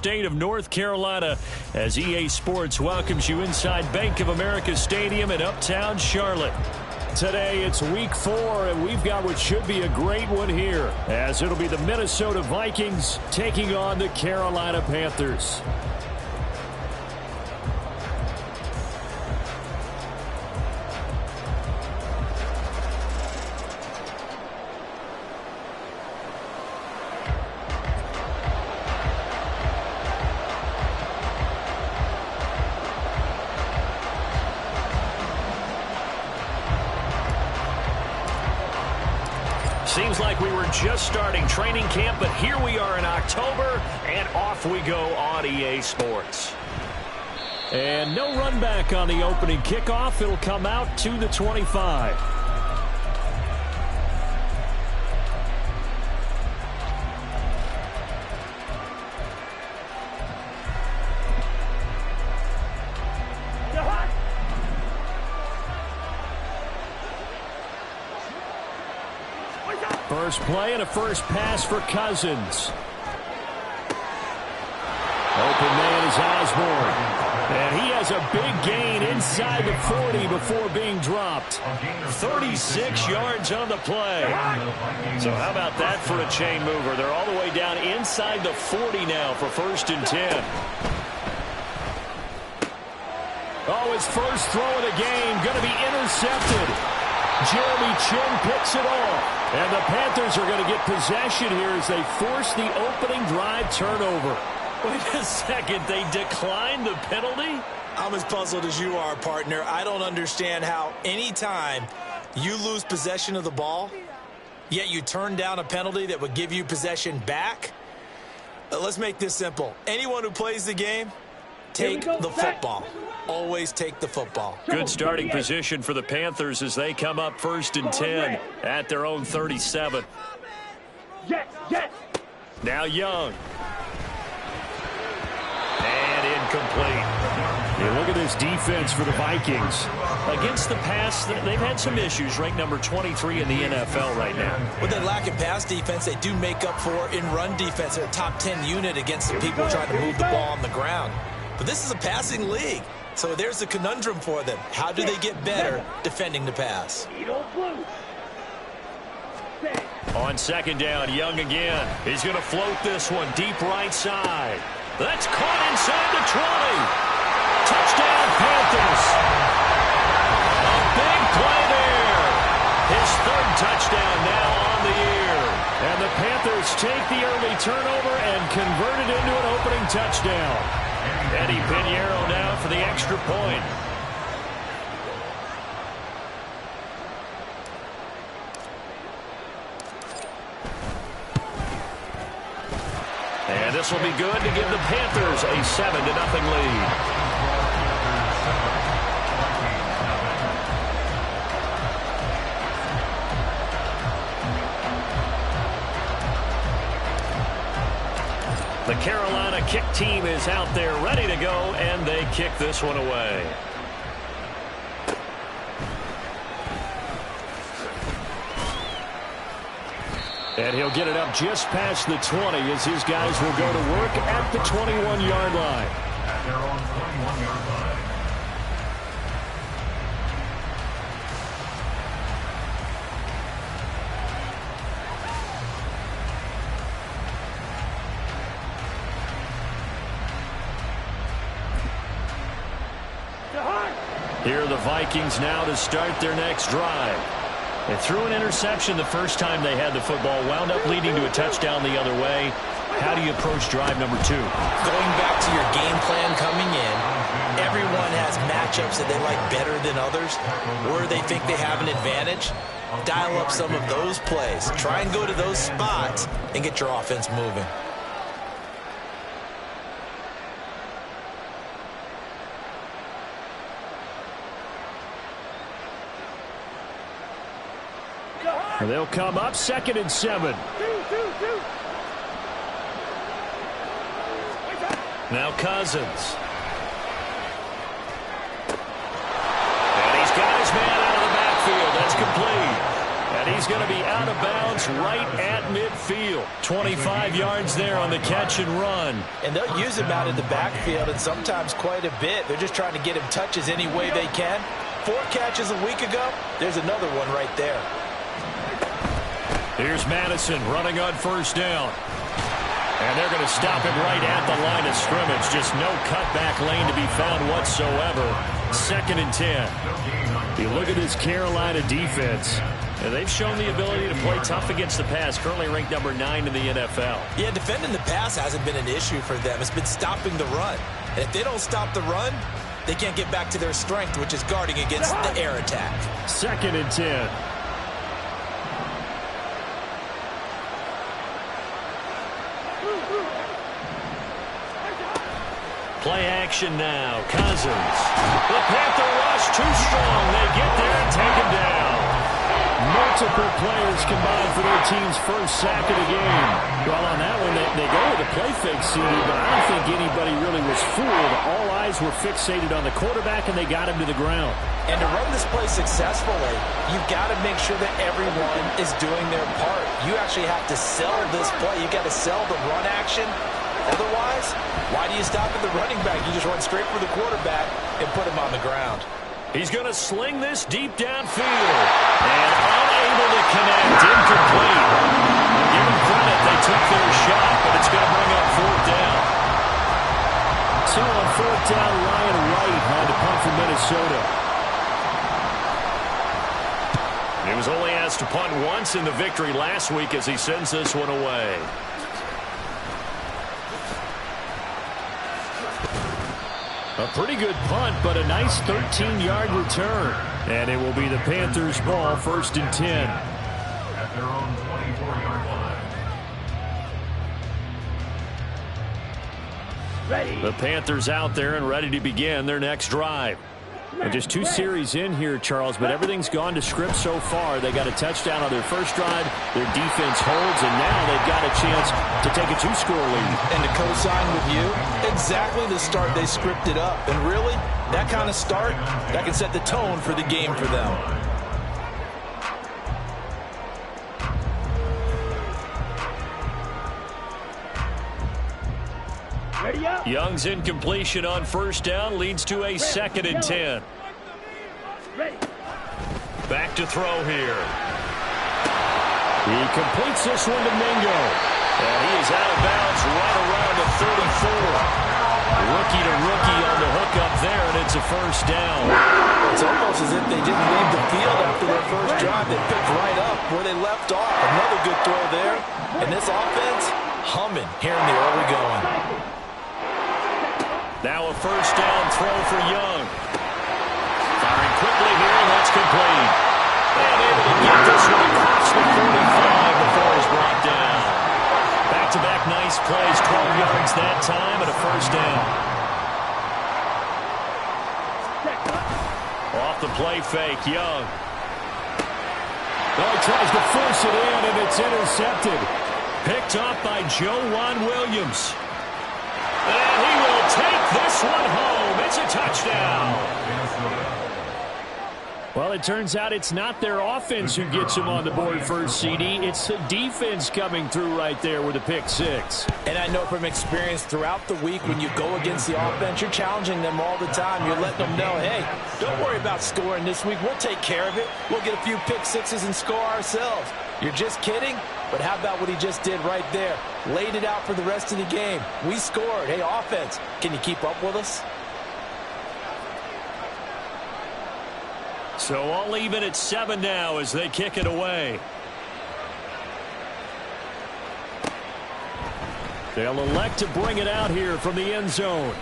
state of North Carolina as EA Sports welcomes you inside Bank of America Stadium in Uptown Charlotte. Today it's week 4, and we've got what should be a great one here, as it'll be the Minnesota Vikings taking on the Carolina Panthers. Seems like we were just starting training camp, but here we are in October, and off we go on EA Sports. And no run back on the opening kickoff. It'll come out to the 25. First play and a first pass for Cousins. Open man is Osborne. And he has a big gain inside the 40 before being dropped. 36 yards on the play. So how about that for a chain mover? They're all the way down inside the 40 now for 1st and 10. Oh, his first throw of the game going to be intercepted. Jeremy Chinn picks it off. And the Panthers are going to get possession here as they force the opening drive turnover. Wait a second, they declined the penalty? I'm as puzzled as you are, partner. I don't understand how any time you lose possession of the ball, yet you turn down a penalty that would give you possession back. Let's make this simple. Anyone who plays the game, take the football. Always take the football. Good starting position for the Panthers as they come up 1st and 10 at their own 37. Now Young. And incomplete. You look at this defense for the Vikings. Against the pass, they've had some issues. Ranked number 23 in the NFL right now. With that lack of pass defense, they do make up for in run defense. They're a top 10 unit against the people trying to move the ball on the ground. But this is a passing league. So there's a conundrum for them. How do they get better defending the pass? On 2nd down, Young again. He's going to float this one deep right side. That's caught inside the 20. Touchdown, Panthers. A big play there. His 3rd touchdown now on the year. And the Panthers take the early turnover and convert it into an opening touchdown. Eddie Pinheiro now for the extra point. And this will be good to give the Panthers a 7-0 lead. The Carolina kick team is out there ready to go, and they kick this one away. And he'll get it up just past the 20 as his guys will go to work at the 21-yard line. At their own 21-yard line. Here are the Vikings now to start their next drive. They threw an interception the first time they had the football, wound up leading to a touchdown the other way. How do you approach drive number 2? Going back to your game plan coming in, everyone has matchups that they like better than others, where they think they have an advantage. Dial up some of those plays. Try and go to those spots and get your offense moving. They'll come up 2nd and 7. Now Cousins. And he's got his man out of the backfield. That's complete. And he's going to be out of bounds right at midfield. 25 yards there on the catch and run. And they'll use him out in the backfield, and sometimes quite a bit. They're just trying to get him touches any way they can. 4 catches a week ago. There's another one right there. Here's Madison running on first down. And they're going to stop him right at the line of scrimmage. Just no cutback lane to be found whatsoever. 2nd and 10. You look at this Carolina defense, and they've shown the ability to play tough against the pass. Currently ranked number 9 in the NFL. Yeah, defending the pass hasn't been an issue for them. It's been stopping the run. And if they don't stop the run, they can't get back to their strength, which is guarding against the air attack. 2nd and 10. Play action now. Cousins. The Panther rush too strong. They get there and take him down. Multiple players combined for their team's first sack of the game. Well, on that one, they go with a play fake, CD, but I don't think anybody really was fooled. All eyes were fixated on the quarterback, and they got him to the ground. And to run this play successfully, you've got to make sure that everyone is doing their part. You actually have to sell this play. You've got to sell the run action. Otherwise, why do you stop at the running back? You just run straight for the quarterback and put him on the ground. He's going to sling this deep downfield. And unable to connect. Incomplete. Give them credit. They took their shot, but it's going to bring up 4th down. So on 4th down, Ryan Wright had to punt for Minnesota. He was only asked to punt once in the victory last week as he sends this one away. A pretty good punt, but a nice 13-yard return. And it will be the Panthers' ball, 1st and 10. At their own 24-yard line. The Panthers out there and ready to begin their next drive. And just 2 series in here, Charles, but everything's gone to script so far. They got a touchdown on their first drive. Their defense holds, and now they've got a chance to take a 2-score lead. And to co-sign with you, exactly the start they scripted up. And really, that kind of start, that can set the tone for the game for them. Young's incompletion on first down leads to a 2nd and 10. Back to throw here. He completes this one to Mingo. And he is out of bounds right around the 34. Rookie to rookie on the hook up there, and it's a 1st down. It's almost as if they didn't leave the field after their first drive. They picked right up where they left off. Another good throw there. And this offense, humming here in the early going. Now a 1st down throw for Young. Firing quickly here, and that's complete. And able to get this one across the 45 before he's brought down. Back-to-back nice plays, 12 yards that time, and a 1st down. Off the play fake, Young. Oh, he tries to force it in, and it's intercepted. Picked up by Joejuan Williams. And he will take this one home. It's a touchdown. Well, it turns out it's not their offense who gets them on the board first, CD. It's the defense coming through right there with a pick 6. And I know from experience throughout the week when you go against the offense, you're challenging them all the time. You're letting them know, hey, don't worry about scoring this week. We'll take care of it. We'll get a few pick 6s and score ourselves. You're just kidding? But how about what he just did right there? Laid it out for the rest of the game. We scored. Hey, offense, can you keep up with us? So all even at 7 now as they kick it away. They'll elect to bring it out here from the end zone.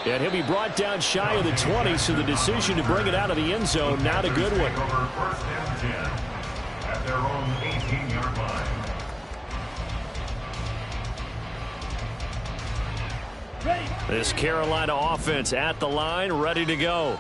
And he'll be brought down shy of the 20, so the decision to bring it out of the end zone, not a good one. 1st and 10 at their own 18-yard line. This Carolina offense at the line, ready to go.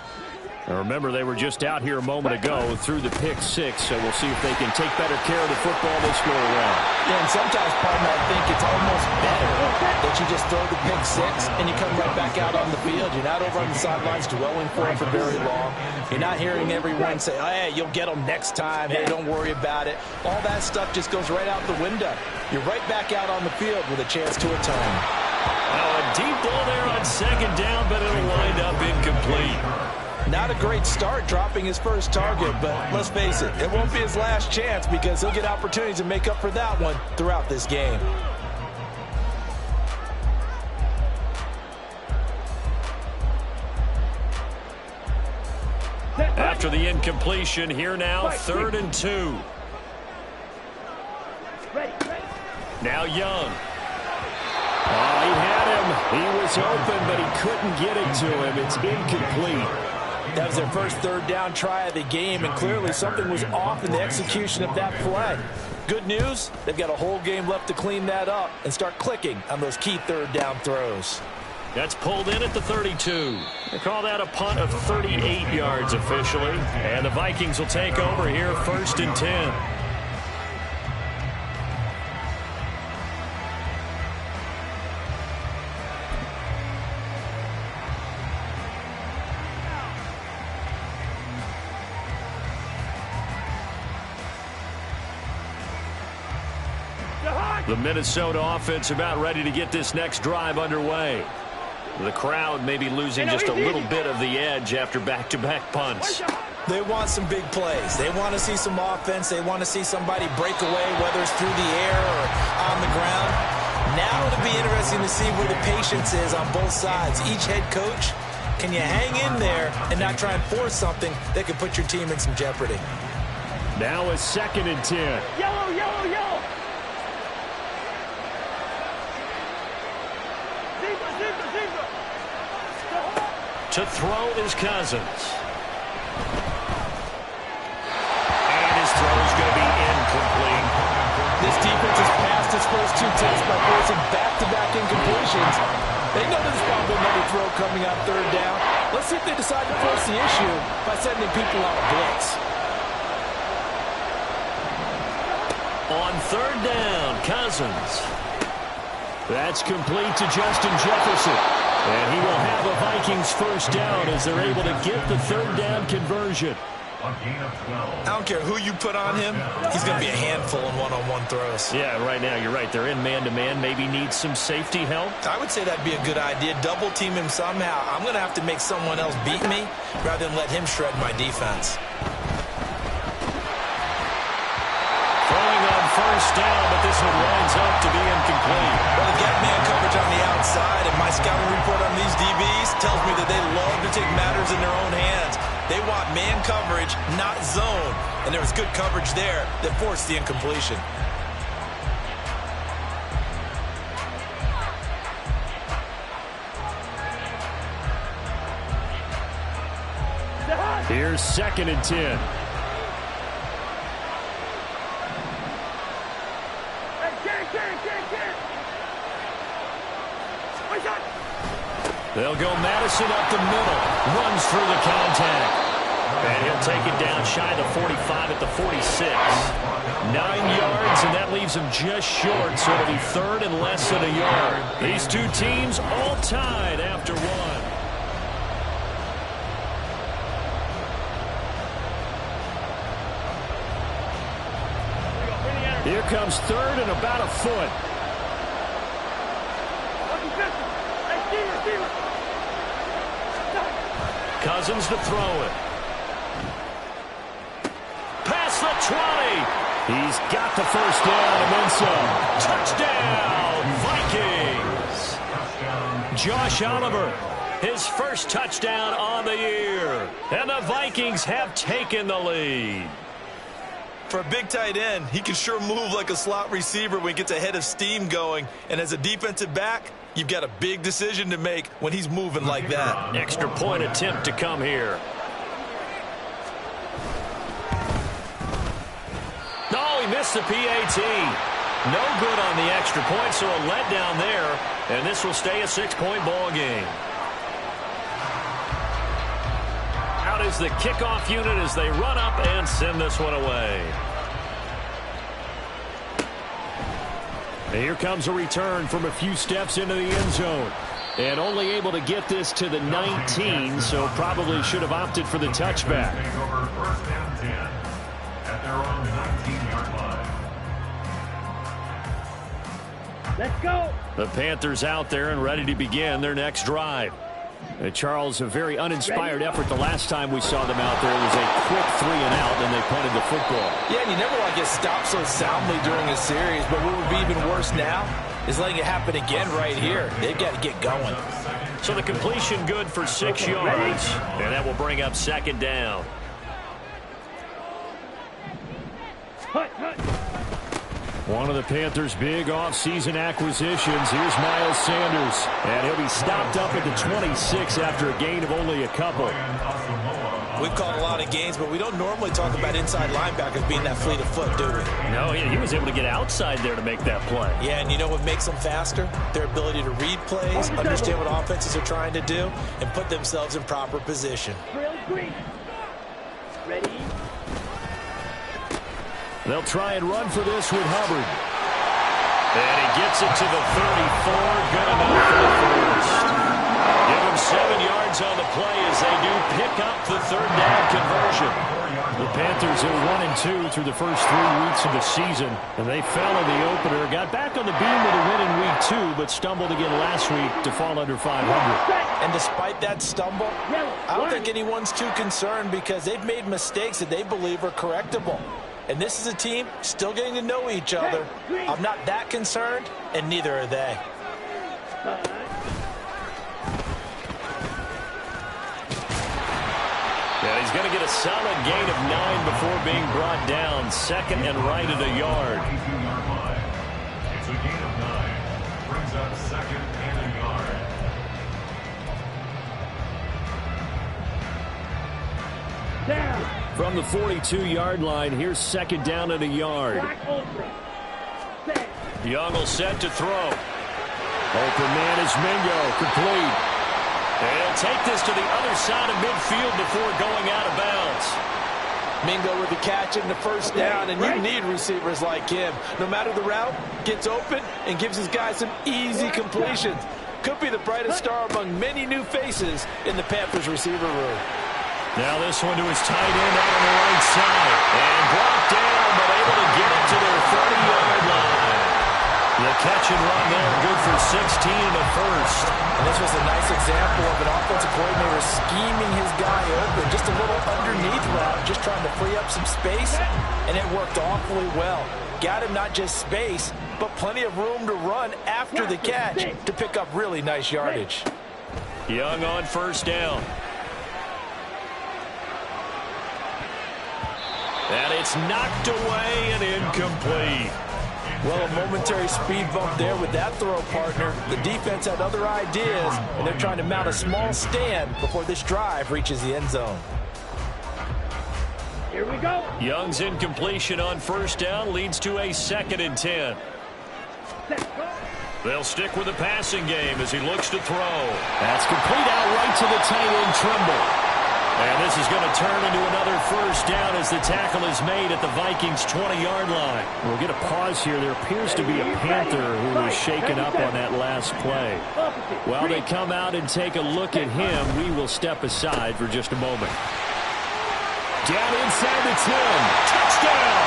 Now remember, they were just out here a moment ago through the pick 6, so we'll see if they can take better care of the football this go around. Yeah, and sometimes, partner, I think it's almost better that you just throw the pick six and you come right back out on the field. You're not over on the sidelines dwelling for it for very long. You're not hearing everyone say, oh, hey, you'll get them next time. Hey, don't worry about it. All that stuff just goes right out the window. You're right back out on the field with a chance to atone. A deep ball there on second down, but it'll wind up incomplete. Not a great start dropping his first target, but let's face it, it won't be his last chance because he'll get opportunities to make up for that one throughout this game. After the incompletion, here now, 3rd and 2. Now Young. Oh, he had him. He was open, but he couldn't get it to him. It's incomplete. That was their first 3rd down try of the game, and clearly something was off in the execution of that play. Good news, they've got a whole game left to clean that up and start clicking on those key 3rd down throws. That's pulled in at the 32. They call that a punt of 38 yards officially. And the Vikings will take over here 1st and 10. The Minnesota offense about ready to get this next drive underway. The crowd may be losing just a little bit of the edge after back-to-back punts. They want some big plays. They want to see some offense. They want to see somebody break away, whether it's through the air or on the ground. Now it'll be interesting to see where the patience is on both sides. Each head coach, can you hang in there and not try and force something that could put your team in some jeopardy? Now a 2nd and 10. Yellow, yellow, yellow. To throw is Cousins. And his throw is going to be incomplete. This defense has passed its first 2 tests by forcing back-to-back incompletions. They know there's probably another throw coming on 3rd down. Let's see if they decide to force the issue by sending people on a blitz. On 3rd down, Cousins. That's complete to Justin Jefferson. And he will have a Vikings first down as they're able to get the 3rd down conversion. I don't care who you put on him, he's going to be a handful in one-on-one throws. Yeah, right now you're right. They're in man-to-man. Maybe needs some safety help. I would say that'd be a good idea. Double team him somehow. I'm going to have to make someone else beat me rather than let him shred my defense. Throwing on 1st down, but this one winds up to be incomplete. Well, they got man coverage on the outside, and my scouting report on these DBs tells me that they love to take matters in their own hands. They want man coverage, not zone. And there was good coverage there that forced the incompletion. Here's 2nd and 10. They'll go Madison up the middle. Runs through the contact. And he'll take it down shy of the 45 at the 46. 9 yards, and that leaves him just short. So it'll be 3rd and less than a yard. These two teams all tied after one. Here comes 3rd and about a foot. Cousins to throw it. Past the 20. He's got the first down and then some. Touchdown, Vikings. Josh Oliver, his first touchdown on the year. And the Vikings have taken the lead. For a big tight end, he can sure move like a slot receiver when he gets a head of steam going. And as a defensive back, you've got a big decision to make when he's moving like that. Extra point attempt to come here. No, he missed the PAT. No good on the extra point, so a letdown there. And this will stay a 6-point ball game. Out is the kickoff unit as they run up and send this one away. And here comes a return from a few steps into the end zone. And only able to get this to the 19, so probably should have opted for the touchback. Over first and 10 at their own 19-yard line. Let's go. The Panthers out there and ready to begin their next drive. Charles, a very uninspired effort the last time we saw them out there. It was a quick 3-and-out, and they punted the football. Yeah, and you never want to get stopped so soundly during a series, but what would be even worse now is letting it happen again right here. They've got to get going. So the completion good for 6 yards, and that will bring up second down. One of the Panthers' big offseason acquisitions. Here's Miles Sanders. And he'll be stopped up at the 26 after a gain of only a couple. We've called a lot of games, but we don't normally talk about inside linebackers being that fleet of foot, do we? No, he was able to get outside there to make that play. Yeah, and you know what makes them faster? Their ability to read plays, understand what offenses are trying to do, and put themselves in proper position. Ready? They'll try and run for this with Hubbard. And he gets it to the 34. Good enough for the first. Give him 7 yards on the play as they do pick up the third down conversion. The Panthers are 1-2 through the first 3 weeks of the season. And they fell in the opener. Got back on the beam with a win in week 2, but stumbled again last week to fall under 500. And despite that stumble, I don't think anyone's too concerned because they've made mistakes that they believe are correctable. And this is a team still getting to know each other. I'm not that concerned, and neither are they. Yeah, he's going to get a solid gain of 9 before being brought down. Second and right at a yard. 22-yard line. It's a gain of 9. Brings up second and a yard. Down. From the 42-yard line, here's second down at a yard. Young will set to throw. Open man is Mingo, complete. And he'll take this to the other side of midfield before going out of bounds. Mingo with the catch and the first down, and you need receivers like him. No matter the route, gets open and gives his guys some easy completions. Could be the brightest star among many new faces in the Panthers receiver room. Now this one to his tight end out on the right side. And brought down, but able to get it to their 30-yard line. The catch and run there, good for 16 and a first. And this was a nice example of an offensive coordinator scheming his guy open. Just a little underneath route, just trying to free up some space, and it worked awfully well. Got him not just space, but plenty of room to run after the catch to pick up really nice yardage. Young on first down. And it's knocked away and incomplete. Well, a momentary speed bump there with that throw, partner. The defense had other ideas, and they're trying to mount a small stand before this drive reaches the end zone. Here we go. Young's incompletion on first down leads to a 2nd and 10. They'll stick with the passing game as he looks to throw. That's complete out right to the tight end, Trimble. And this is going to turn into another first down as the tackle is made at the Vikings' 20-yard line. We'll get a pause here. There appears to be a Panther who was shaken up on that last play. While they come out and take a look at him, we will step aside for just a moment. Down inside the 10. Touchdown!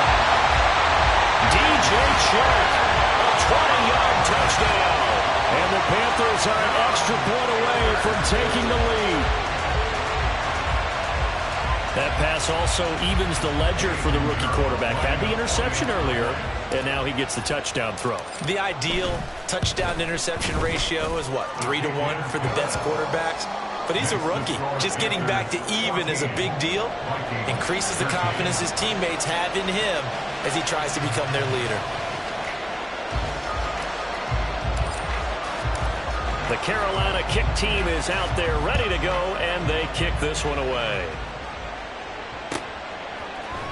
DJ Chark, a 20-yard touchdown. And the Panthers are an extra point away from taking the lead. That pass also evens the ledger for the rookie quarterback. Had the interception earlier, and now he gets the touchdown throw. The ideal touchdown-interception ratio is, what, 3-to-1 for the best quarterbacks? But he's a rookie. Just getting back to even is a big deal. Increases the confidence his teammates have in him as he tries to become their leader. The Carolina kick team is out there ready to go, and they kick this one away.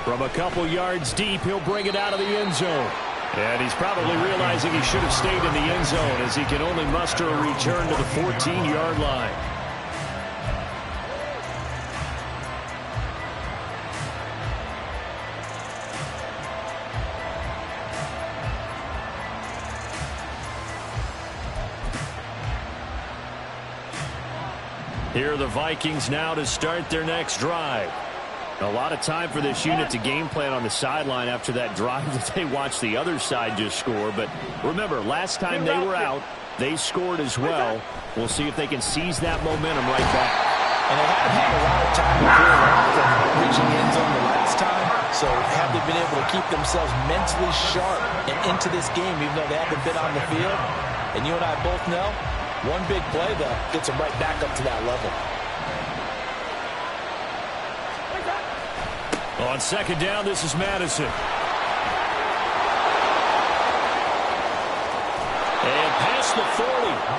From a couple yards deep, he'll bring it out of the end zone. And he's probably realizing he should have stayed in the end zone as he can only muster a return to the 14-yard line. Here are the Vikings now to start their next drive. A lot of time for this unit to game plan on the sideline after that drive that they watched the other side just score. But remember, last time they were out, they scored as well. We'll see if they can seize that momentum right back. And they haven't had a lot of time before after reaching the end zone the last time. So have they been able to keep themselves mentally sharp and into this game even though they haven't been on the field? And you and I both know, one big play, though, gets them right back up to that level. On second down, this is Madison. And past the 40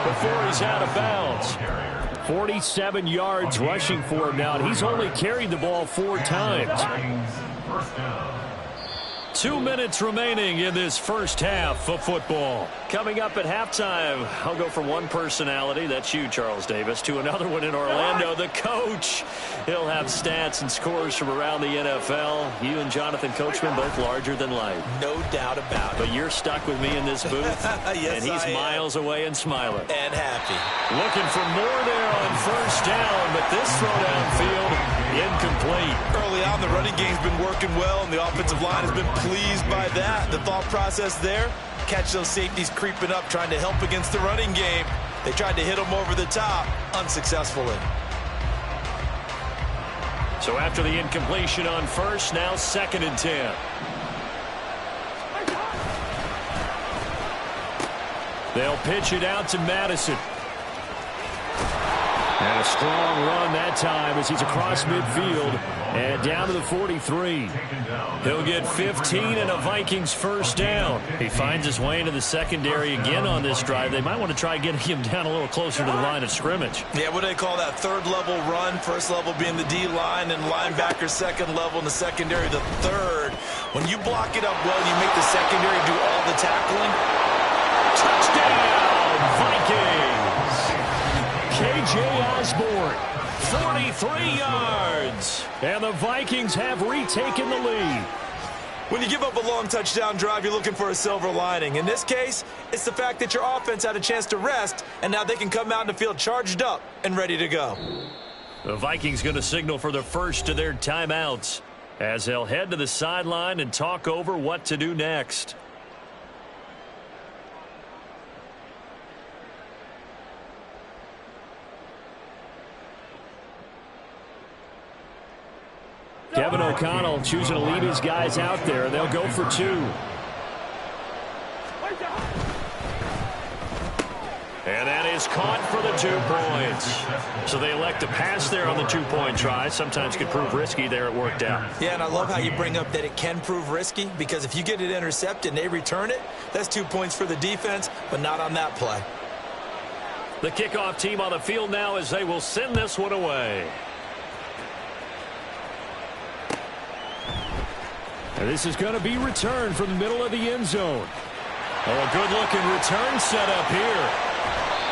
before he's out of bounds. 47 yards rushing for him now. He's only carried the ball 4 times. First down. 2 minutes remaining in this first half of football. Coming up at halftime, I'll go from one personality, that's you, Charles Davis, to another one in Orlando, the coach. He'll have stats and scores from around the NFL. You and Jonathan Coachman, both larger than life. No doubt about it. But you're stuck with me in this booth, Yes, and he's I am. miles away and smiling. And happy. Looking for more there on first down, but this throw downfield, incomplete. Early on, the running game's been working well, and the offensive line has been pleased by that. The thought process there, catch those safeties creeping up, trying to help against the running game. They tried to hit them over the top, unsuccessfully. So after the incompletion on first, now 2nd and 10. They'll pitch it out to Madison. And a strong run that time as he's across midfield and down to the 43. He'll get 15 and a Vikings first down. He finds his way into the secondary again on this drive. They might want to try getting him down a little closer to the line of scrimmage. Yeah, what do they call that? Third level run. First level being the D-line and linebacker. Second level in the secondary, the third. When you block it up well, you make the secondary do all the tackling. Touchdown, Vikings! KJ Osborne, 43 yards. And the Vikings have retaken the lead. When you give up a long touchdown drive, you're looking for a silver lining. In this case, it's the fact that your offense had a chance to rest, and now they can come out in the field charged up and ready to go. The Vikings going to signal for the first of their timeouts as they'll head to the sideline and talk over what to do next. Kevin O'Connell choosing to lead his guys out there. They'll go for 2. And that is caught for the 2 points. So they elect to pass there on the 2-point try. Sometimes could prove risky there. It worked out. Yeah, and I love how you bring up that it can prove risky, because if you get it intercepted and they return it, that's 2 points for the defense, but not on that play. The kickoff team on the field now as they will send this one away. And this is going to be returned from the middle of the end zone. Oh, a good-looking return set up here.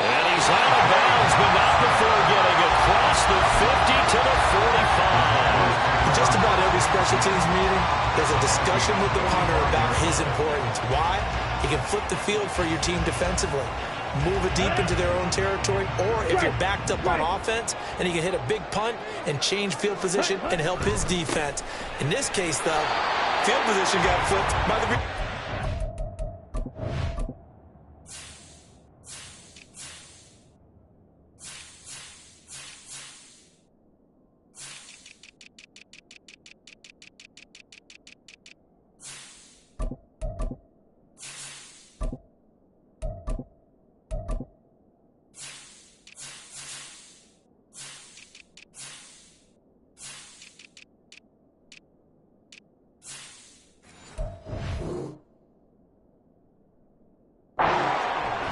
And he's out of bounds, but not before getting across the 50 to the 45. Just about every special teams meeting, there's a discussion with the punter about his importance. Why? He can flip the field for your team defensively, move it deep into their own territory, or if you're backed up on offense, and he can hit a big punt and change field position and help his defense. In this case, though, field position got flipped by the...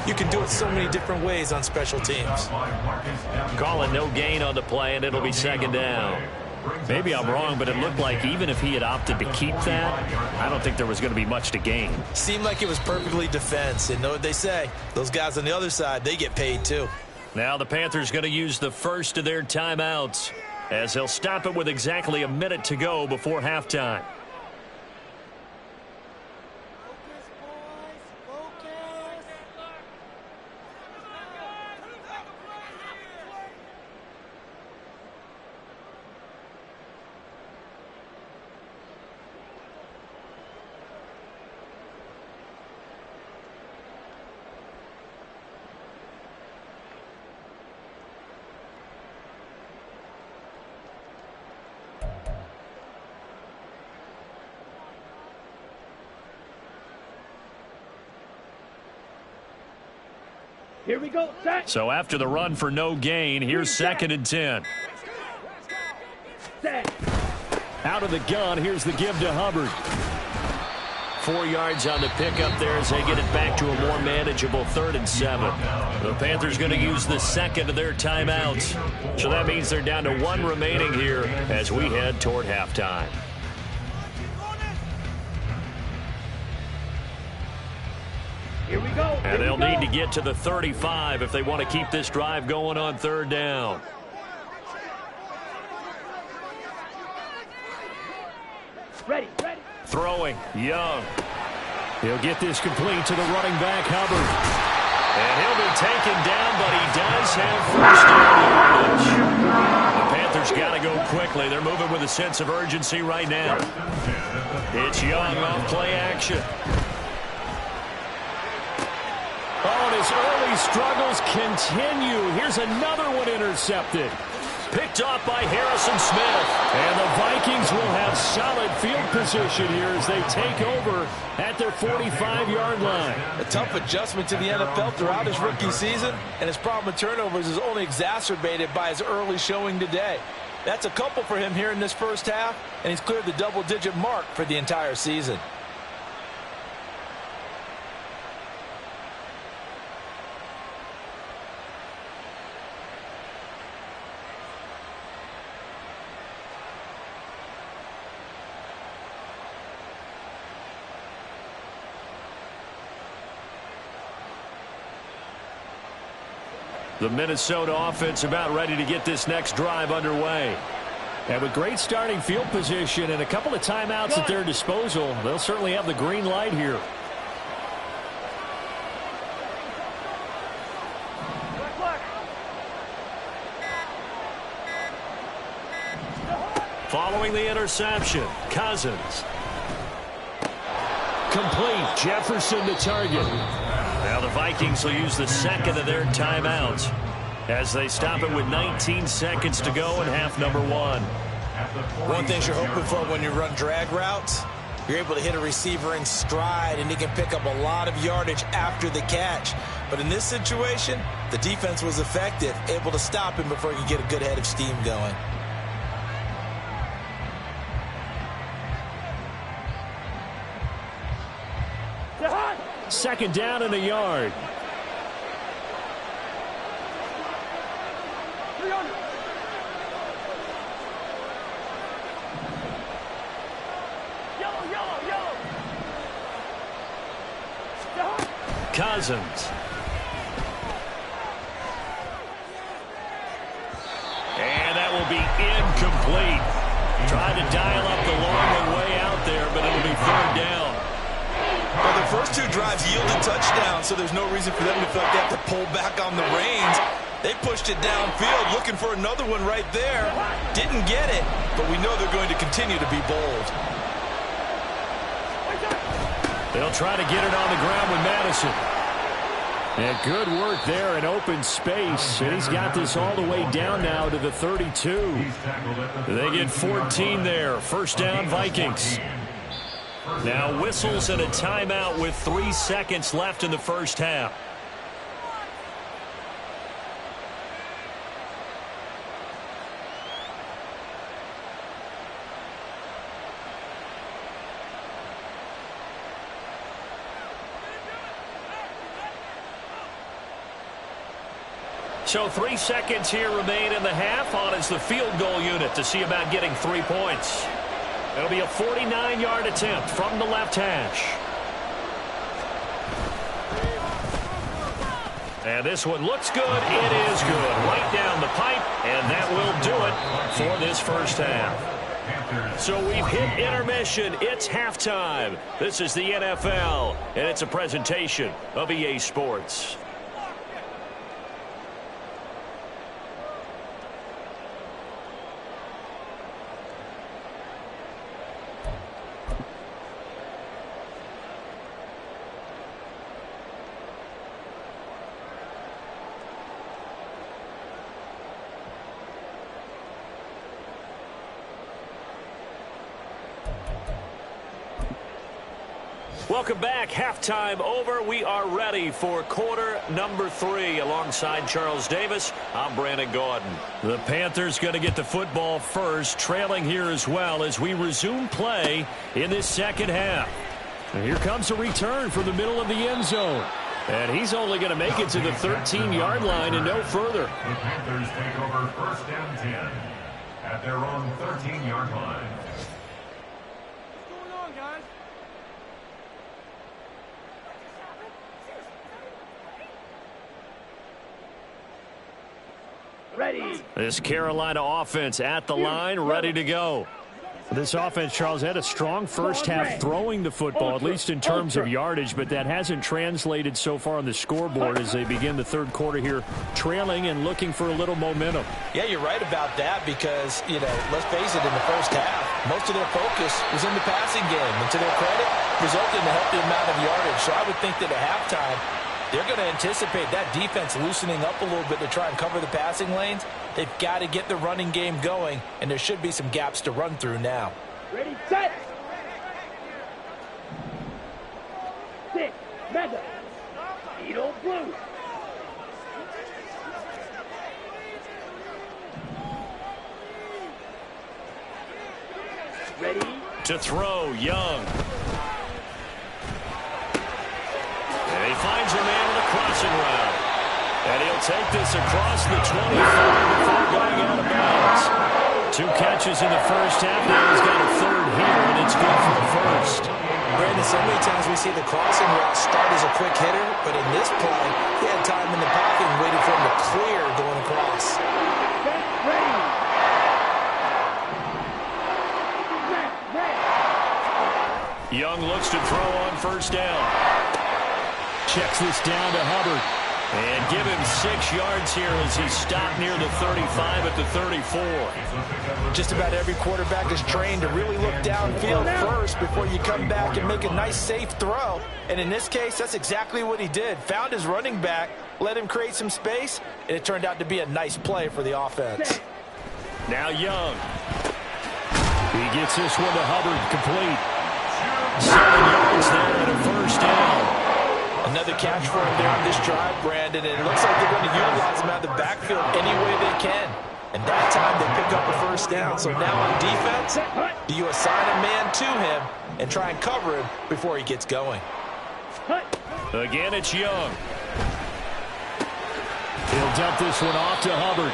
You can do it so many different ways on special teams. Calling no gain on the play, and it'll be 2nd down. Maybe I'm wrong, but it looked like even if he had opted to keep that, I don't think there was going to be much to gain. Seemed like it was perfectly defense. And know what they say, those guys on the other side, they get paid too. Now the Panthers going to use the first of their timeouts as they'll stop it with exactly a minute to go before halftime. Here we go. Set. So after the run for no gain, here's 2nd and 10. Set. Out of the gun, here's the give to Hubbard. 4 yards on the pickup there as they get it back to a more manageable 3rd and 7. The Panthers going to use the second of their timeouts. So that means they're down to 1 remaining here as we head toward halftime. Here we go. And they'll need to get to the 35 if they want to keep this drive going on 3rd down. Ready. Throwing, Young. He'll get this complete to the running back, Hubbard. And he'll be taken down, but he does have first down yardage. The Panthers got to go quickly. They're moving with a sense of urgency right now. It's Young off play action. Oh, and his early struggles continue. Here's another one intercepted. Picked off by Harrison Smith. And the Vikings will have solid field position here as they take over at their 45-yard line. A tough adjustment to the NFL throughout his rookie season, and his problem with turnovers is only exacerbated by his early showing today. That's a couple for him here in this first half, and he's cleared the double-digit mark for the entire season. The Minnesota offense about ready to get this next drive underway. And with great starting field position and a couple of timeouts at their disposal, they'll certainly have the green light here. Following the interception, Cousins. Complete. Jefferson the target. Now the Vikings will use the second of their timeouts as they stop it with 19 seconds to go in half number 1. One thing you're hoping for when you run drag routes, you're able to hit a receiver in stride and he can pick up a lot of yardage after the catch. But in this situation, the defense was effective, able to stop him before he could get a good head of steam going. Second down and a yard. Cousins. And that will be incomplete. Tried to dial up the long one way out there, but it'll be 3rd down. Well, the first 2 drives yielded touchdowns, so there's no reason for them to feel like they have to pull back on the reins. They pushed it downfield, looking for another one right there. Didn't get it, but we know they're going to continue to be bold. They'll try to get it on the ground with Madison. And good work there in open space. And he's got this all the way down now to the 32. They get 14 there. First down, Vikings. Now whistles and a timeout with 3 seconds left in the first half. So 3 seconds here remain in the half. On is the field goal unit to see about getting 3 points. It'll be a 49-yard attempt from the left hash. And this one looks good. It is good. Right down the pipe, and that will do it for this first half. So we've hit intermission. It's halftime. This is the NFL, and it's a presentation of EA Sports. Welcome back. Halftime over. We are ready for quarter number 3. Alongside Charles Davis, I'm Brandon Gaudin. The Panthers going to get the football first, trailing here as well as we resume play in this second half. And here comes a return from the middle of the end zone. And he's only going to make it to the 13-yard line and no further. The Panthers take over first and 10 at their own 13-yard line. Ready. This Carolina offense at the line, ready to go. This offense, Charles, had a strong first half throwing the football, at least in terms of yardage, but that hasn't translated so far on the scoreboard as they begin the third quarter here, trailing and looking for a little momentum. Yeah, you're right about that because, let's face it, in the first half, most of their focus was in the passing game. And to their credit, resulted in a healthy amount of yardage. So I would think that at halftime, they're going to anticipate that defense loosening up a little bit to try and cover the passing lanes. They've got to get the running game going, and there should be some gaps to run through now. Ready, set. 6, mega. Beetle blue. Ready. To throw, Young. And he finds a man on the crossing route. And he'll take this across the 25 before going out of bounds. 2 catches in the first half. Now he's got a third here, and it's good for the first. Brandon, so many times we see the crossing route start as a quick hitter, but in this play, he had time in the pocket and waited for him to clear going across. Ready. Young looks to throw on first down. Checks this down to Hubbard. And give him 6 yards here as he stopped near the 35 at the 34. Just about every quarterback is trained to really look downfield first before you come back and make a nice, safe throw. And in this case, that's exactly what he did. Found his running back, let him create some space, and it turned out to be a nice play for the offense. Now Young. He gets this one to Hubbard, complete. 7 yards there and a first down. Another catch for him there on this drive, Brandon, and it looks like they're going to utilize him out of the backfield any way they can. And that time they pick up a first down. So now on defense, do you assign a man to him and try and cover him before he gets going? Again, it's Young. He'll dump this one off to Hubbard.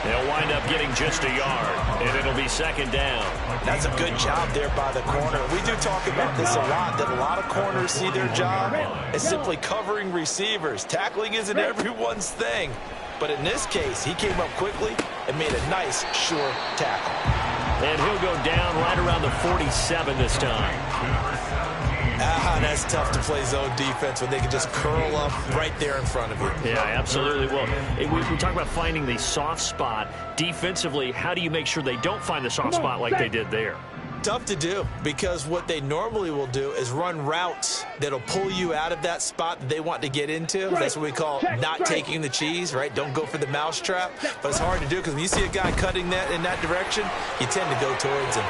They'll wind up getting just a yard, and it'll be second down. That's a good job there by the corner. We do talk about this a lot, that a lot of corners see their job as simply covering receivers. Tackling isn't everyone's thing. But in this case, he came up quickly and made a nice, sure tackle. And he'll go down right around the 47 this time. That's tough to play zone defense when they can just curl up right there in front of you. Yeah, absolutely. Well, we talk about finding the soft spot. Defensively, how do you make sure they don't find the soft spot like they did there? Tough to do, because what they normally will do is run routes that'll pull you out of that spot that they want to get into. That's what we call not taking the cheese, right? Don't go for the mousetrap. But it's hard to do because when you see a guy cutting that in that direction, you tend to go towards him.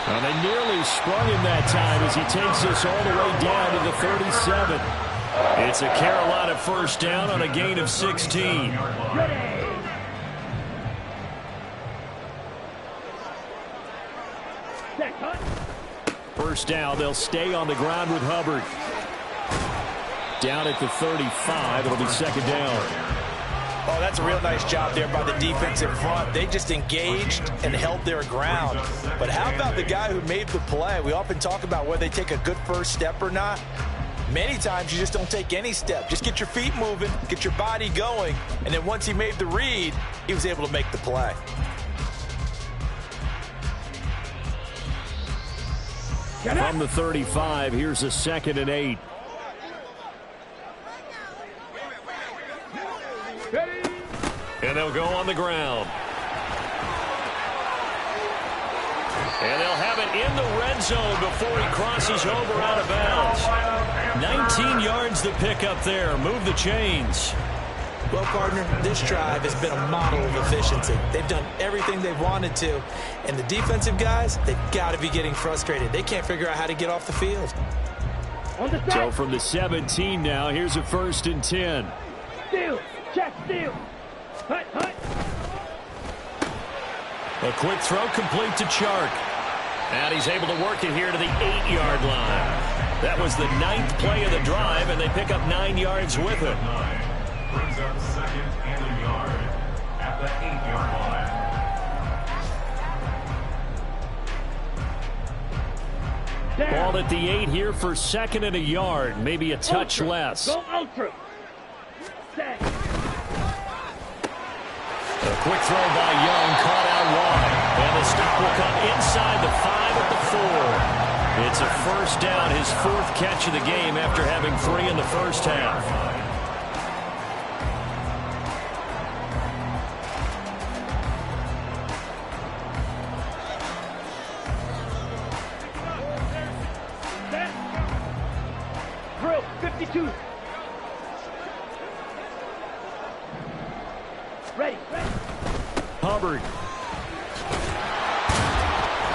And they nearly sprung him that time as he takes this all the way down to the 37. It's a Carolina first down on a gain of 16. First down, they'll stay on the ground with Hubbard. Down at the 35, it'll be second down. Oh, that's a real nice job there by the defense in front. They just engaged and held their ground. But how about the guy who made the play? We often talk about whether they take a good first step or not. Many times you just don't take any step. Just get your feet moving, get your body going, and then once he made the read, he was able to make the play. From the 35, here's a 2nd and 8. And they'll go on the ground. And they'll have it in the red zone before he crosses over out of bounds. 19 yards the pickup there. Move the chains. Well, partner, this drive has been a model of efficiency. They've done everything they've wanted to, and the defensive guys, they've got to be getting frustrated. They can't figure out how to get off the field. On the So from the 17 now, here's a 1st and 10. steal, check, steal. Hut, hut. A quick throw complete to Chark. And he's able to work it here to the 8-yard line. That was the 9th play of the drive, and they pick up 9 yards with it. 9 brings up 2nd and a yard at the 8-yard line. Down. Ball at the 8 here for 2nd and a yard, maybe a touch Ultra. less. Go ultra. Set. A quick throw by Young, caught out wide. And the stop will come inside the 5 at the 4. It's a 1st down, his 4th catch of the game after having 3 in the first half. Set. Drill, 52. Ready, ready. Hubbard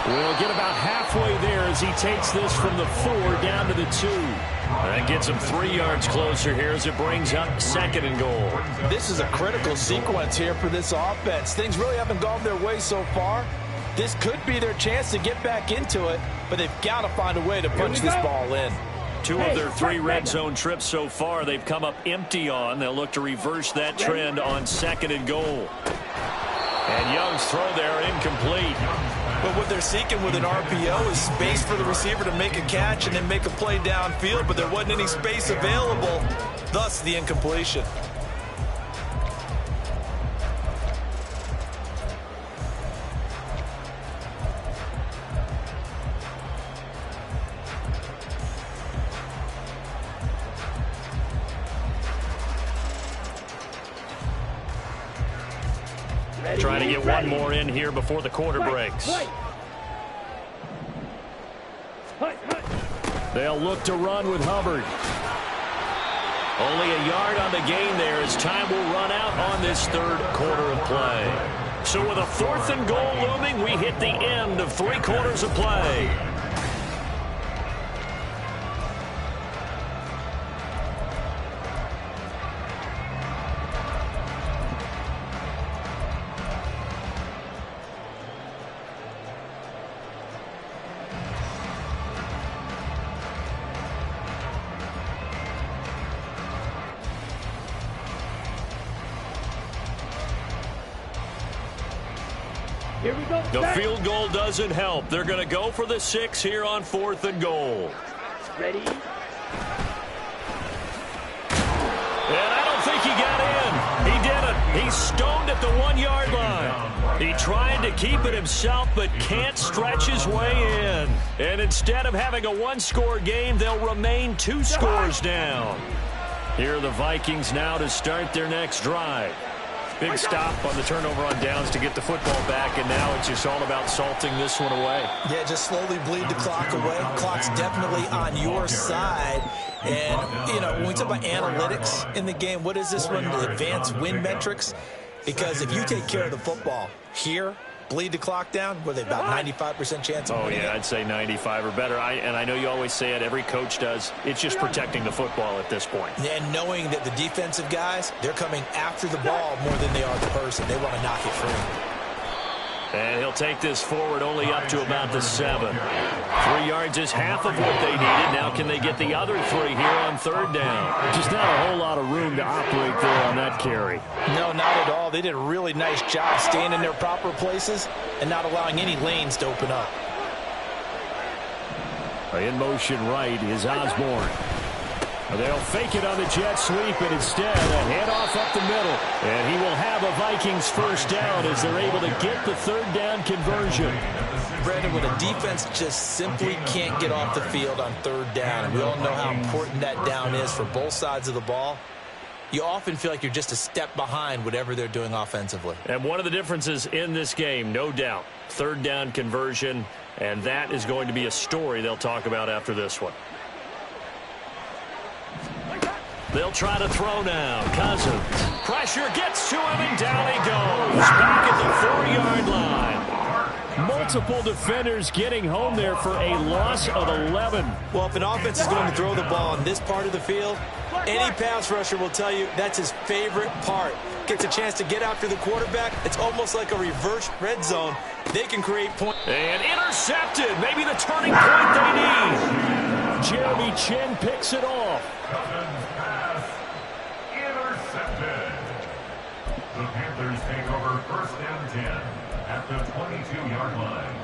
will get about halfway there as he takes this from the 4 down to the 2. That gets him 3 yards closer here as it brings up 2nd and goal. This is a critical sequence here for this offense. Things really haven't gone their way so far. This could be their chance to get back into it, but they've got to find a way to punch this ball in. 2 of their 3 red zone trips so far, they've come up empty on. They'll look to reverse that trend on 2nd and goal. And Young's throw there incomplete. But what they're seeking with an RPO is space for the receiver to make a catch and then make a play downfield, but there wasn't any space available, thus the incompletion. Trying to get one more in here before the quarter breaks. They'll look to run with Hubbard. Only a yard on the gain there as time will run out on this 3rd quarter of play. So with a 4th and goal looming, we hit the end of 3 quarters of play. Here we go. The Set. field goal doesn't help. They're going to go for the 6 here on 4th and goal. Ready. And I don't think he got in. He didn't. He's stoned at the 1-yard line. He tried to keep it himself, but can't stretch his way in. And instead of having a 1-score game, they'll remain 2 scores down. Here are the Vikings now to start their next drive. Big stop on the turnover on downs to get the football back, and now it's just all about salting this one away. Yeah, just slowly bleed the clock away. Clock's definitely on your side. And, you know, when we talk about analytics in the game, what is this one? The advanced win metrics? Because if you take care of the football here, bleed the clock down, were they about 95% chance of winning? Oh, yeah, I'd say 95 or better. And I know you always say it, every coach does. It's just protecting the football at this point. And knowing that the defensive guys, they're coming after the ball more than they are the person. They want to knock it free. And he'll take this forward only up to about the 7. 3 yards is half of what they needed. Now can they get the other 3 here on 3rd down? Just not a whole lot of room to operate there on that carry. No, not at all. They did a really nice job staying in their proper places and not allowing any lanes to open up. In motion right is Osborne. They'll fake it on the jet sweep, and instead a handoff up the middle. And he will have a Vikings 1st down as they're able to get the 3rd down conversion. Brandon, when a defense just simply can't get off the field on 3rd down, and we all know how important that down is for both sides of the ball, you often feel like you're just a step behind whatever they're doing offensively. And one of the differences in this game, no doubt, 3rd down conversion, and that is going to be a story they'll talk about after this one. They'll try to throw now. Cousins. Pressure back at the 4-yard line. Multiple defenders getting home there for a loss of 11. Well, if an offense is going to throw the ball on this part of the field, any pass rusher will tell you that's his favorite part. Gets a chance to get after the quarterback. It's almost like a reverse red zone. They can create points. And intercepted. Maybe the turning point they need. Jeremy Chinn picks it off. Cousins pass intercepted. The Panthers take over 1st and 10 at the 22-yard line.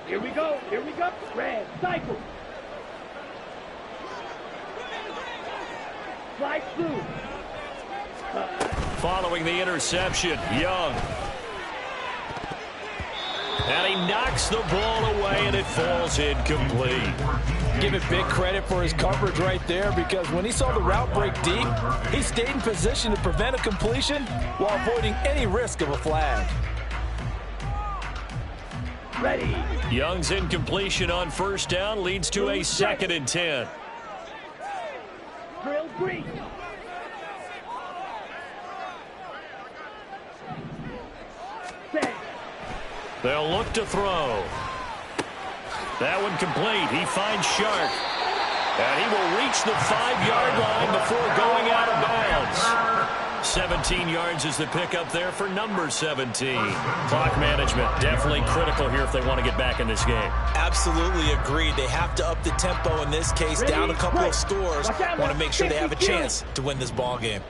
Here we go. Here we go. Red cycle. Slide through. Following the interception, Young. And he knocks the ball away, and it falls incomplete. Give it big credit for his coverage right there, because when he saw the route break deep, he stayed in position to prevent a completion while avoiding any risk of a flag. Ready. Young's incompletion on 1st down leads to a 2nd and 10. Drill green. Set. They'll look to throw. That one complete. He finds Shark. And he will reach the 5-yard line before going out of bounds. 17 yards is the pickup there for number 17. Clock management definitely critical here if they want to get back in this game. Absolutely agreed. They have to up the tempo in this case, down a couple of scores. Want to make sure they have a chance to win this ball game.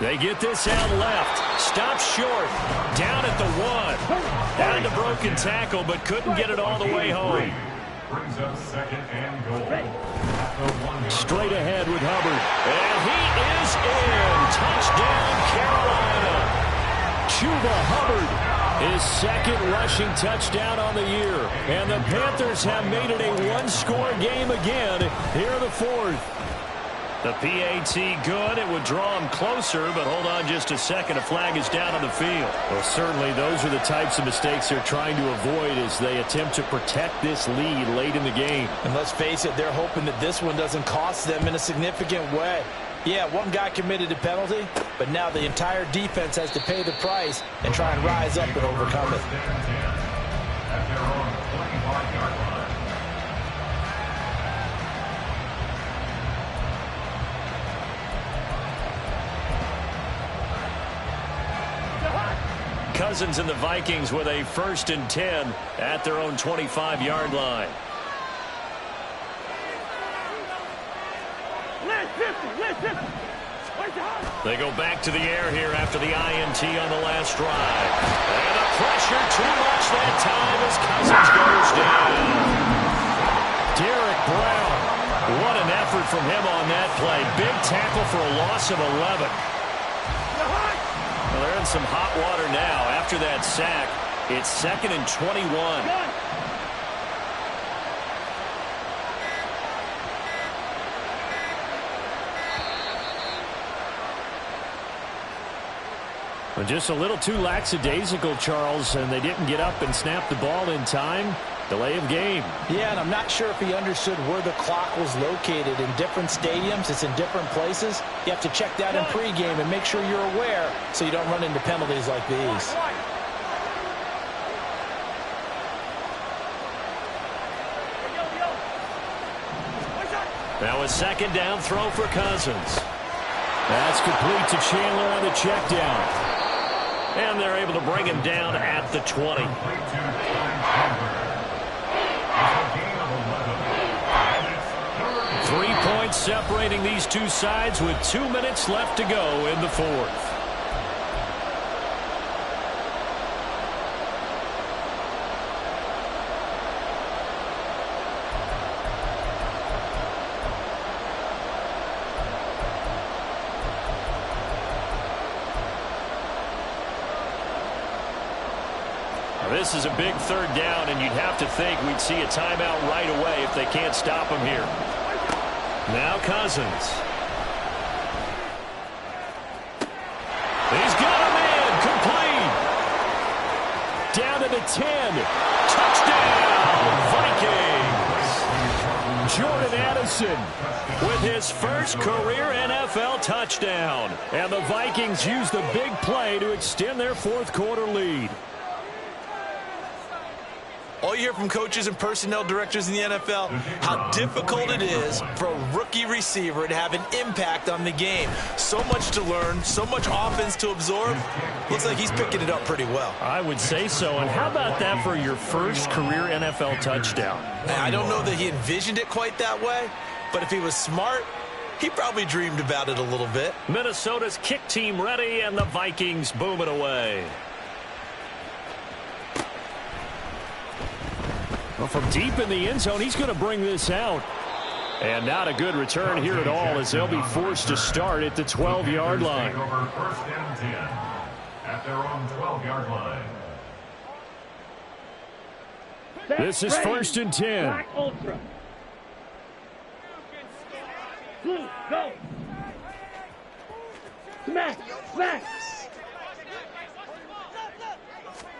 They get this out left. Stops short. Down at the 1. Down to broken tackle, but couldn't get it all the way home. Brings up 2nd and goal. At the 1-yard Straight ahead with Hubbard. And he is in. Touchdown, Carolina. Chuba Hubbard, his 2nd rushing touchdown on the year. And the Panthers have made it a 1-score game again here in the 4th. The PAT good. It would draw him closer, but hold on just a second. A flag is down on the field. Well, certainly those are the types of mistakes they're trying to avoid as they attempt to protect this lead late in the game. And let's face it, they're hoping that this one doesn't cost them in a significant way. Yeah, one guy committed a penalty, but now the entire defense has to pay the price and try and rise up and overcome it. at their own 25-yard line. Cousins and the Vikings with a 1st and 10 at their own 25-yard line. They go back to the air here after the INT on the last drive. And the pressure too much that time as Cousins goes down. Derek Brown. What an effort from him on that play. Big tackle for a loss of 11. Well, they're in some hot water now. After that sack, it's 2nd and 21. Well, just a little too lackadaisical, Charles, and they didn't get up and snap the ball in time. Delay of game. Yeah, and I'm not sure if he understood where the clock was located. In different stadiums, it's in different places. You have to check that in pregame and make sure you're aware so you don't run into penalties like these. Now a 2nd down throw for Cousins. That's complete to Chandler on the check down. And they're able to bring him down at the 20. 3 points separating these two sides with 2 minutes left to go in the 4th. This is a big 3rd down, and you'd have to think we'd see a timeout right away if they can't stop him here. Now Cousins. He's got a man complete. Down to the 10. Touchdown, Vikings. Jordan Addison with his first career NFL touchdown. And the Vikings use the big play to extend their fourth quarter lead. All you hear from coaches and personnel directors in the NFL, how difficult it is for a rookie receiver to have an impact on the game. So much to learn, so much offense to absorb. Looks like he's picking it up pretty well. I would say so. And how about that for your first career NFL touchdown? I don't know that he envisioned it quite that way, but if he was smart, he probably dreamed about it a little bit. Minnesota's kick team ready, and the Vikings boom it away. Well, from deep in the end zone, he's going to bring this out. And not a good return here at all, as they'll be forced to start at the 12-yard line. First and 10 at their own 12-yard line. This is first and 10. Black Ultra. Blue, go. Smash, smash.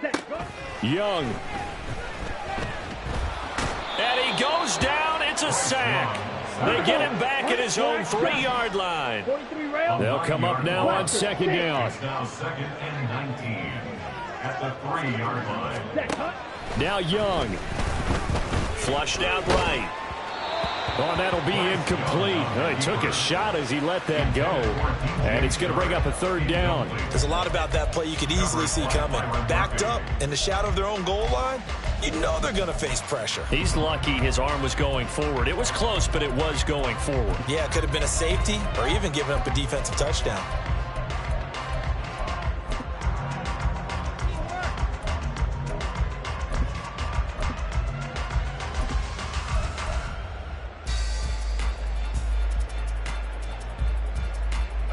Set, go. Young. And he goes down. It's a sack. They get him back at his own 3-yard line. 43 rail. They'll come up now on second down. It's now second and 19 at the 3-yard line. Set, cut. Now Young. Flushed out right. Oh, that'll be incomplete. Oh, he took a shot as he let that go. And it's going to bring up a third down. There's a lot about that play you could easily see coming. Backed up in the shadow of their own goal line, you know they're going to face pressure. He's lucky his arm was going forward. It was close, but it was going forward. Yeah, it could have been a safety or even given up a defensive touchdown.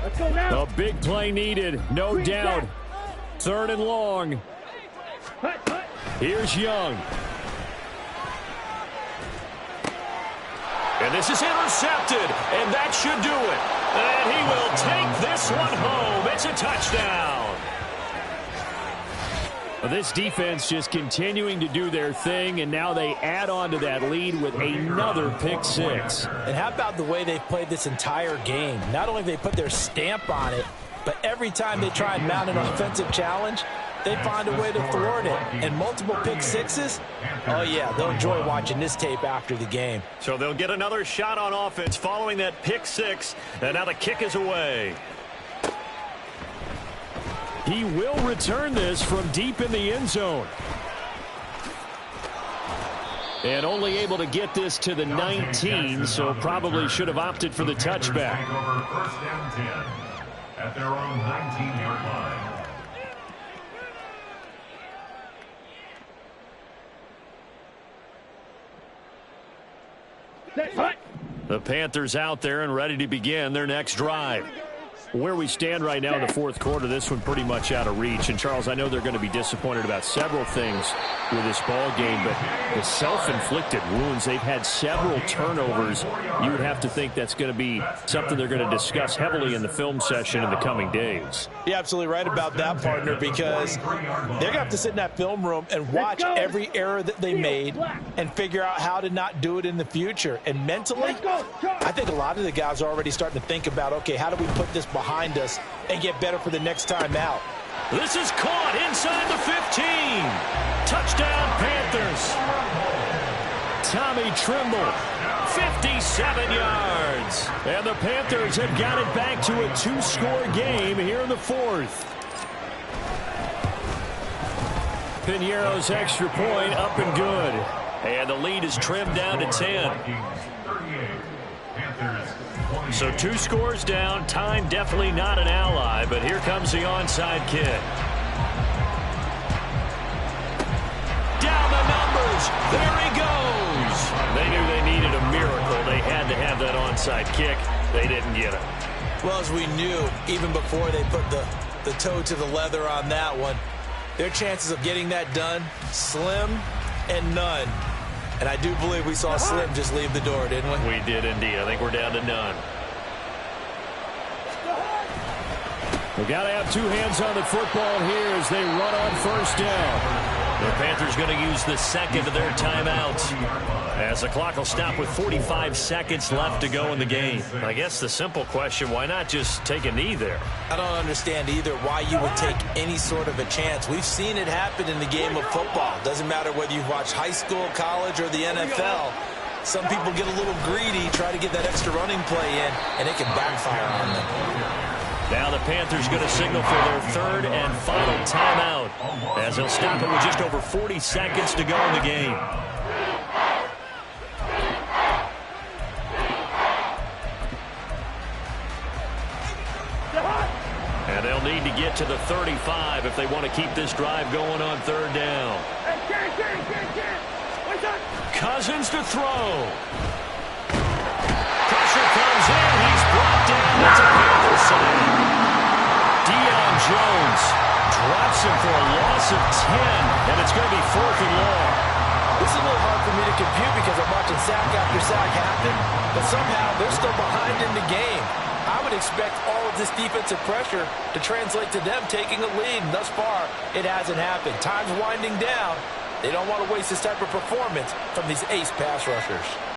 Let's go now. A big play needed, no doubt. Third and long. Hut, hut. Here's Young. And this is intercepted, and that should do it. And he will take this one home. It's a touchdown. Well, this defense just continuing to do their thing, and now they add on to that lead with another pick six. And how about the way they've played this entire game? Not only have they put their stamp on it, but every time they try and mount an offensive challenge, they find a way to thwart it. And multiple pick sixes, oh yeah, they'll enjoy watching this tape after the game. So they'll get another shot on offense following that pick six, and now the kick is away. He will return this from deep in the end zone. And only able to get this to the 19, so probably should have opted for the touchback. First and 10 at their own 19-yard line. Set, hut. The Panthers out there and ready to begin their next drive. Where we stand right now in the fourth quarter, this one pretty much out of reach. And, Charles, I know they're going to be disappointed about several things with this ball game, but the self-inflicted wounds, they've had several turnovers. You would have to think that's going to be something they're going to discuss heavily in the film session in the coming days. You're absolutely right about that, partner, because they're going to have to sit in that film room and watch every error that they made and figure out how to not do it in the future. And mentally, I think a lot of the guys are already starting to think about, okay, how do we put this behind us and get better for the next time out? This is caught inside the 15. Touchdown, Panthers. Tommy Tremble, 57 yards. And the Panthers have got it back to a 2-score game here in the fourth. Piñeiro's extra point up and good. And the lead is trimmed down to 10. So 2 scores down. Time definitely not an ally, but here comes the onside kick. Down the numbers. There he goes. They knew they needed a miracle. They had to have that onside kick. They didn't get it. Well, as we knew, even before they put the toe to the leather on that one, their chances of getting that done, slim and none. And I do believe we saw Slim just leave the door, didn't we? We did indeed. I think we're down to none. We've got to have two hands on the football here as they run on first down. The Panthers going to use the second of their timeouts, as the clock will stop with 45 seconds left to go in the game. I guess the simple question, why not just take a knee there? I don't understand either why you would take any sort of a chance. We've seen it happen in the game of football. Doesn't matter whether you watch high school, college, or the NFL. Some people get a little greedy, try to get that extra running play in, and it can backfire on them. Now the Panthers going to signal for their third and final timeout, as they'll stop it with just over 40 seconds to go in the game. And they'll need to get to the 35 if they want to keep this drive going on third down. Cousins to throw. Pressure comes in. He's brought down. It's a Panthers side. Deion Jones drops him for a loss of 10, and it's going to be 4th and long. This is a little hard for me to compute because I'm watching sack after sack happen, but somehow they're still behind in the game. I would expect all of this defensive pressure to translate to them taking a lead, and thus far, it hasn't happened. Time's winding down. They don't want to waste this type of performance from these ace pass rushers.